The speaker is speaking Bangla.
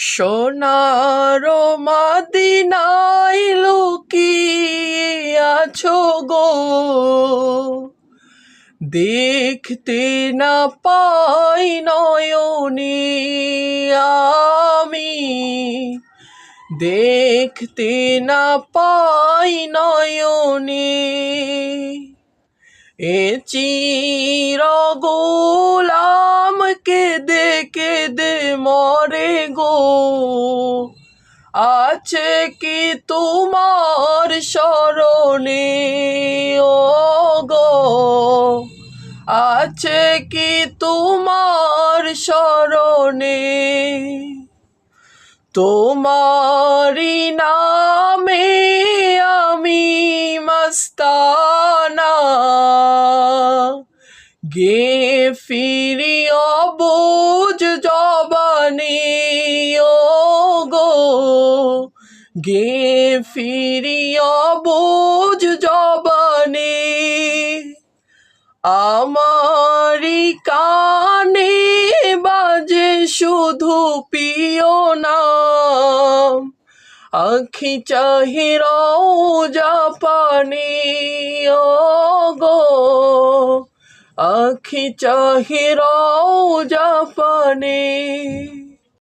সোনার মদিনায় লুকিয়ে আছো গো, দেখতে না পাই নয়নে আমি, দেখতে না পাই নয়নে। এ চির গোলাম কেঁদে কেঁদে মরে গো, আছে কি তোমার স্মরণে ও গো, আছে কি তোমার স্মরণে। তোমারি নামে আমি মস্তানা, গে ফিরি অবুঝ জবানে ও গো, গে ফিরি অবুঝ জবানে। আমারি কানে বাজে শুধু পিও নাম, আখি চাহি রওজা পানে ও গো, আখি চাহি রওজা পানে।